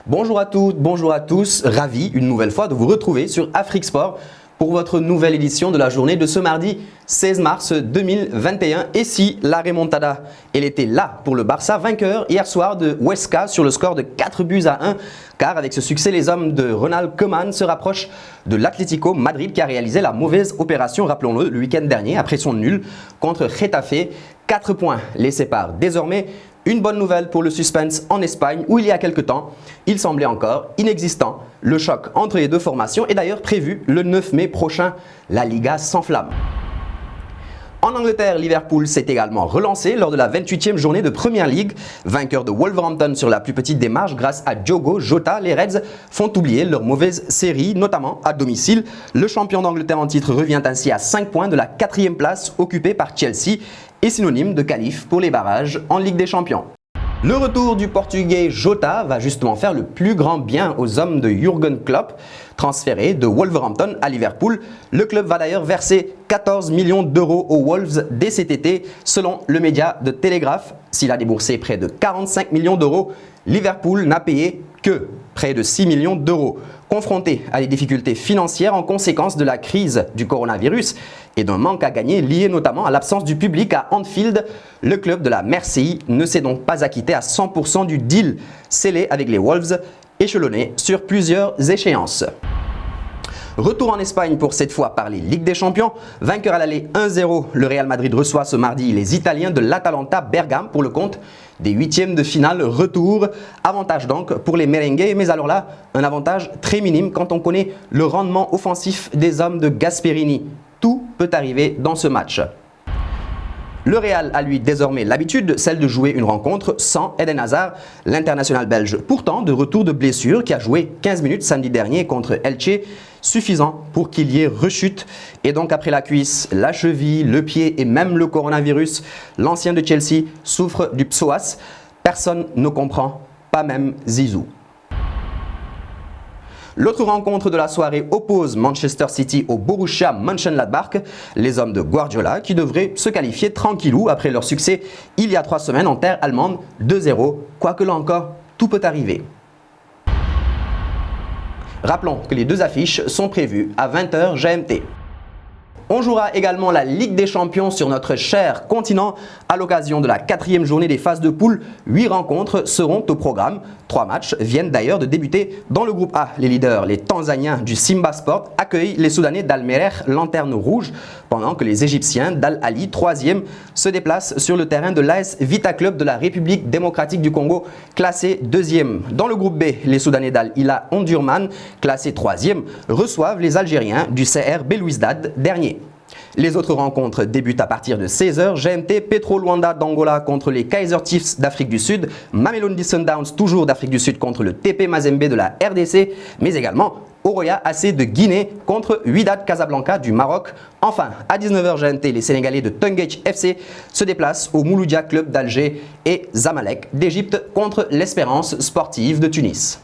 Bonjour à toutes, bonjour à tous, ravi une nouvelle fois de vous retrouver sur Afrique Sport pour votre nouvelle édition de la journée de ce mardi 16 mars 2021. Et si la remontada, elle était là pour le Barça, vainqueur hier soir de Huesca sur le score de 4-1, car avec ce succès, les hommes de Ronald Koeman se rapprochent de l'Atlético Madrid qui a réalisé la mauvaise opération, rappelons-le, le week-end dernier après son nul contre Getafe. 4 points les séparent désormais. Une bonne nouvelle pour le suspense en Espagne où il y a quelque temps, il semblait encore inexistant. Le choc entre les deux formations est d'ailleurs prévu le 9 mai prochain. La Liga s'enflamme. En Angleterre, Liverpool s'est également relancé lors de la 28e journée de Premier League. Vainqueur de Wolverhampton sur la plus petite des marges grâce à Diogo Jota, les Reds font oublier leur mauvaise série, notamment à domicile. Le champion d'Angleterre en titre revient ainsi à 5 points de la 4e place occupée par Chelsea et synonyme de qualif pour les barrages en Ligue des Champions. Le retour du Portugais Jota va justement faire le plus grand bien aux hommes de Jürgen Klopp. Transféré de Wolverhampton à Liverpool, le club va d'ailleurs verser 14 millions d'euros aux Wolves dès cet été. Selon le média de Telegraph, s'il a déboursé près de 45 millions d'euros, Liverpool n'a payé que près de 6 millions d'euros. Confronté à des difficultés financières en conséquence de la crise du coronavirus et d'un manque à gagner lié notamment à l'absence du public à Anfield, le club de la Mersey ne s'est donc pas acquitté à 100% du deal scellé avec les Wolves, échelonné sur plusieurs échéances. Retour en Espagne pour cette fois par les Ligues des Champions. Vainqueur à l'aller 1-0, le Real Madrid reçoit ce mardi les Italiens de l'Atalanta Bergame pour le compte des huitièmes de finale retour. Avantage donc pour les merengues, mais alors là, un avantage très minime quand on connaît le rendement offensif des hommes de Gasperini. Tout peut arriver dans ce match. Le Real a lui désormais l'habitude, celle de jouer une rencontre sans Eden Hazard, l'international belge. Pourtant, de retour de blessure, qui a joué 15 minutes samedi dernier contre Elche, suffisant pour qu'il y ait rechute. Et donc après la cuisse, la cheville, le pied et même le coronavirus, l'ancien de Chelsea souffre du psoas. Personne ne comprend, pas même Zizou. L'autre rencontre de la soirée oppose Manchester City au Borussia Mönchengladbach, les hommes de Guardiola qui devraient se qualifier tranquillou après leur succès il y a 3 semaines en terre allemande 2-0, quoique là encore, tout peut arriver. Rappelons que les deux affiches sont prévues à 20h GMT. On jouera également la Ligue des Champions sur notre cher continent à l'occasion de la 4e journée des phases de poule. 8 rencontres seront au programme. 3 matchs viennent d'ailleurs de débuter dans le groupe A. Les leaders, les Tanzaniens du Simba Sport, accueillent les Soudanais d'Al-Merreikh, Lanterne Rouge, pendant que les Égyptiens d'Al-Ali, 3e, se déplacent sur le terrain de l'AS Vita Club de la République démocratique du Congo, classé 2e. Dans le groupe B, les Soudanais d'Al-Hila Omdurman, classé 3e, reçoivent les Algériens du CR Belouizdad, dernier. Les autres rencontres débutent à partir de 16h. GMT, Petro Luanda d'Angola contre les Kaizer Chiefs d'Afrique du Sud, Mamelodi Sundowns toujours d'Afrique du Sud contre le TP Mazembe de la RDC, mais également Oroya AC de Guinée contre Wydad Casablanca du Maroc. Enfin, à 19h GMT, les Sénégalais de Teungueth FC se déplacent au Mouloudia Club d'Alger et Zamalek d'Égypte contre l'Espérance sportive de Tunis.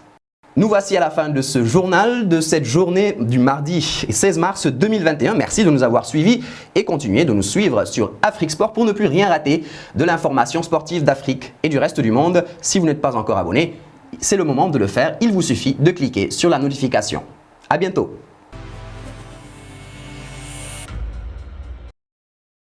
Nous voici à la fin de ce journal, de cette journée du mardi 16 mars 2021. Merci de nous avoir suivis et continuez de nous suivre sur Afrique Sport pour ne plus rien rater de l'information sportive d'Afrique et du reste du monde. Si vous n'êtes pas encore abonné, c'est le moment de le faire. Il vous suffit de cliquer sur la notification. À bientôt.